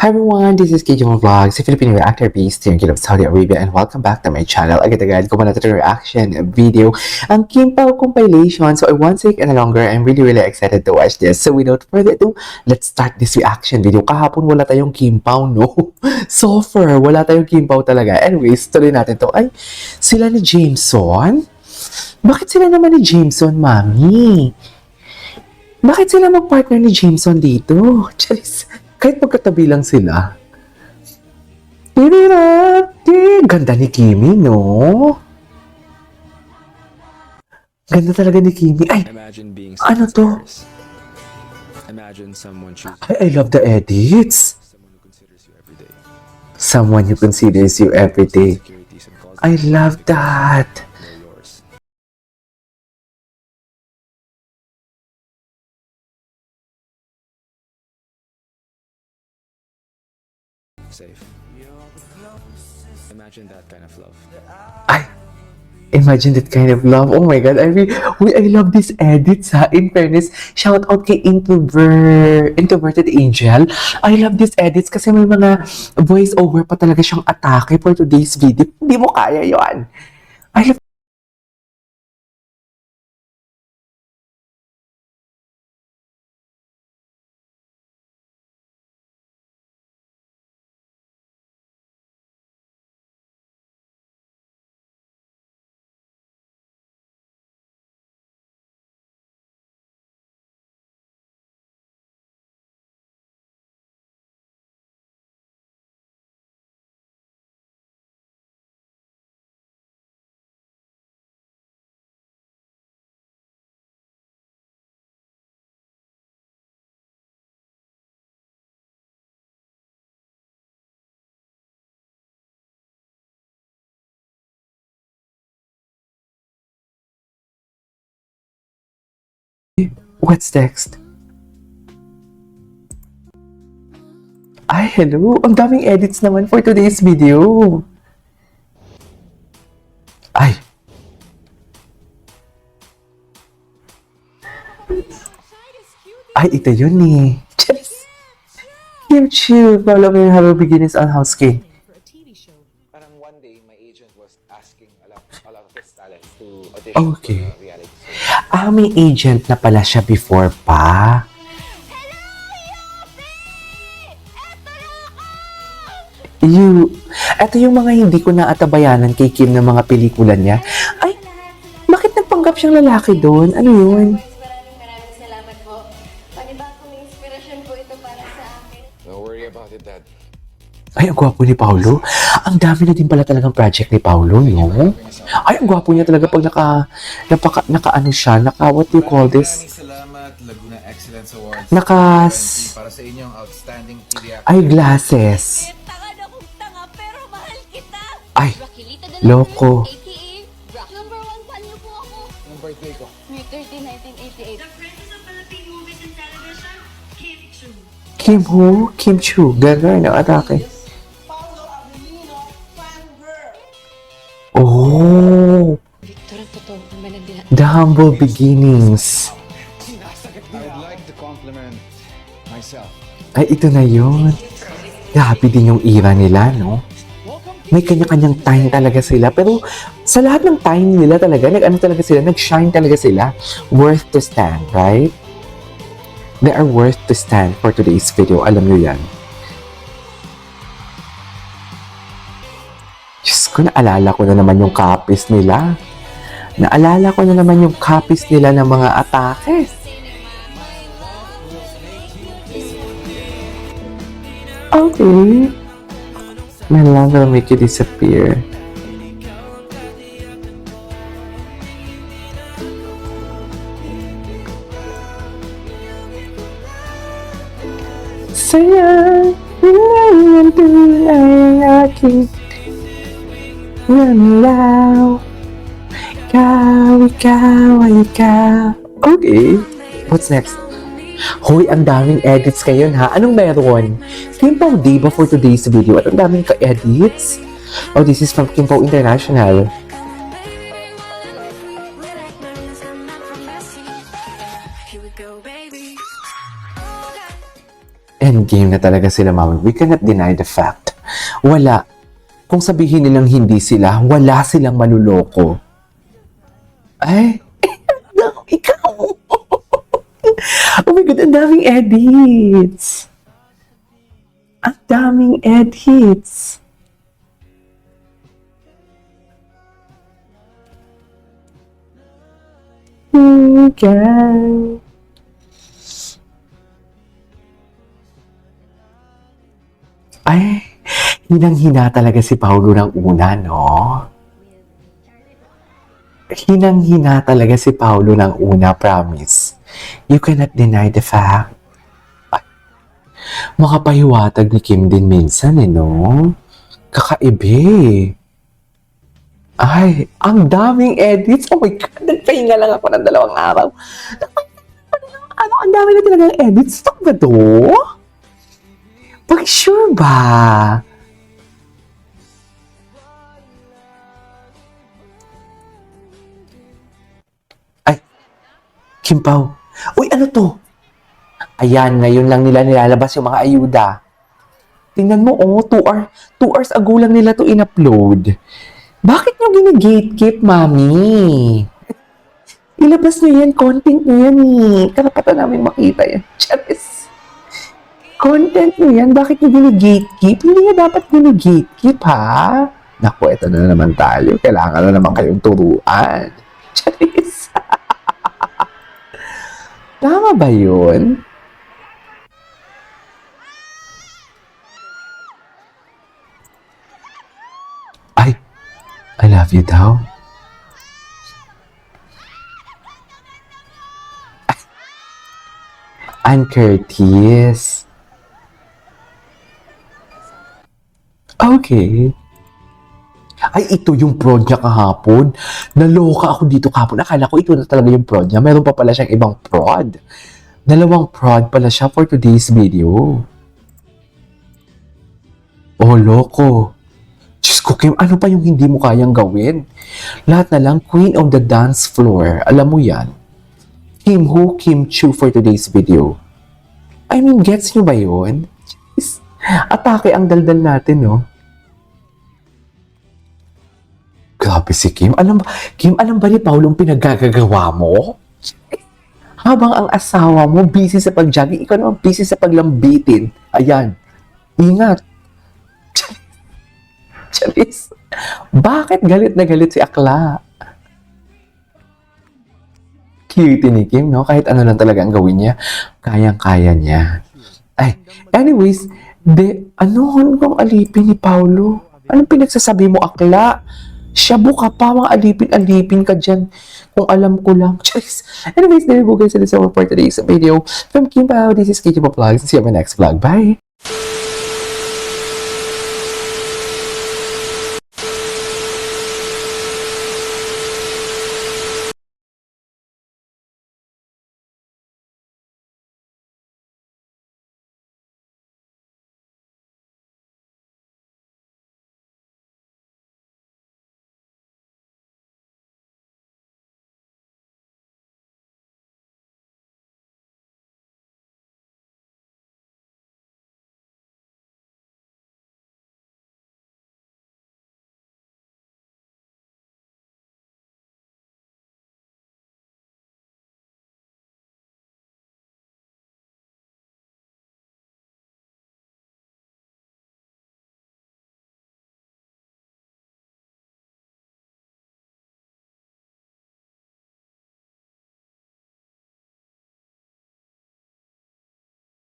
Hi everyone, this is KJ Vlogs, a Filipino reactor based here in Kingdom of Saudi Arabia, and welcome back to my channel. Agad-agad ko muna ito reaction video, ang Kim Pao compilation. So I won't take any longer. I'm really excited to watch this. So without further ado, let's start this reaction video. Kahapon wala tayong Kim Pao, no? So far, wala tayong Kim Pao talaga. Anyways, tuloy natin to. Ay, sila ni Jameson? Bakit sila naman ni Jameson, mami? Bakit sila mag-partner ni Jameson dito? Charis. Kahit magkatabi lang sila. Ganda ni Kimi, no? Ganda talaga ni Kimi. Ay, ano to? I love the edits. Someone who considers you every day. I love that. Safe. Imagine that kind of love. Imagine that kind of love. Oh my God, I love these edits, ha. In fairness, shout out kay Introverted Angel. I love these edits kasi may mga voice over pa talaga siyang atake for today's video. Hindi mo kaya yon. I love What's next? Ay, hello. Ang daming edits naman for today's video. Ay. Ay, ito yun eh. Just cute. Follow me have a beginnings on house king. Parang one day, my agent was asking a lot of his talents to audition Okay. for reality. May agent na pala siya before pa. Ito yung mga hindi ko naatabayanan kay Kim ng mga pelikula niya. Ay, bakit nagpanggap siyang lalaki doon? Ano yun? Maraming salamat po. Panibagong inspirasyon po ito para sa akin. Don't worry about it, Dad. Ay, ang gwapo ni Paulo. Ang dami na din pala talagang project ni Paulo, no? Ay, ang gwapo niya talaga pag ano siya, what do you call this? Maraming salamat, Laguna Excellence Awards. Para sa inyong outstanding TV ay, glasses. Tanga na kung tanga, pero mahal kita. Ay, Rakilita de la loko. Cruz, aka Number 1 fan niyo po ako. Yung birthday ko. May 13, 1988. The Princess of Philippine Movies and Television, Kim Chu. Kim who? Kim Chu. Ganda na atake. Oh, Victor, ang totoo naman ang The Humble Beginnings. I'd like to compliment myself. Ay, ito na yun. Grabe din yung era nila, no? May kanya-kanyang time talaga sila. Pero sa lahat ng time nila talaga, nag-shine talaga sila. Worth to stand, right? They are worth to stand for today's video. Alam nyo yan. Diyos ko, naalala ko na naman yung copies nila. Naalala ko na naman yung copies nila ng mga atake. Okay. My love will make you disappear. Sayang, ang tunay aking nanilaw. Ikaw. Okay. What's next? Hoy, ang daming edits ngayon ha. Anong meron? Kim Pao Diva for today's video at ang daming ka-edits. Oh, this is from Kim Pao International. Endgame na talaga sila, mami. We cannot deny the fact. Wala. Kung sabihin nilang hindi sila, wala silang manuloko. Ay, ikaw. Oh my God, ang daming edits. Ang daming edits. Okay. Ay, hinang-hina talaga si Paulo ng una, no? Hinang-hina talaga si Paulo ng una, promise. You cannot deny the fact. Ay, makapahiwatag ni Kim din minsan, no? Kakaiba. Ay, ang daming edits. Oh my God, nagpahinga lang ako ng 2 araw. Ang dami na talagang edits. Stop ba to? Pag-sure ba? Ay, Kim Pao. Uy, ano to? Ayan, ngayon lang nila nilalabas yung mga ayuda. Tingnan mo, 2 hours ago lang nila to in-upload. Bakit nyo gini-gatekeep, mami? Ilabas nyo yan, content nyo yan eh. Karapatan namin makita yan. Charis. Content nyo yan, bakit nyo gini-gatekeep? Hindi nga dapat gini-gatekeep, ha? Naku, eto na naman tayo. Kailangan na naman kayong turuan. Charis. Tama ba yun? Ay, I love you daw. Ann Curtis. Okay. Ay, ito yung prod niya kahapon. Naloka ako dito kahapon. Akala ko ito na talaga yung prod niya. Meron pa pala siyang ibang prod. 2 prod pala siya for today's video. Oh, loko. Diyos ko, Kim, ano pa yung hindi mo kayang gawin? Lahat na lang, queen of the dance floor. Alam mo yan. Kim Who, Kim Chu for today's video. I mean, gets nyo ba yun? Jeez. Atake ang daldal natin, no? Grabe si Kim. Kim, alam ba ni Paulong pinaggagawa mo? Habang ang asawa mo busy sa pag-jogging, ikaw naman busy sa paglambitin. Ayan. Ingat. Charis. Bakit galit na galit si Akla? Cute ni Kim, no? Kahit ano lang talaga ang gawin niya, kayang-kaya niya. Ay, anyways, ano kung alipin ni Paulo? Anong pinagsasabi mo, Akla? Shabu ka pa, mga alipin-alipin ka dyan. Kung alam ko lang. Charis. Anyways, there you go guys. This is all for today's video. From Kim Pao, this is Kiki Vlogs. See you on my next vlog. Bye!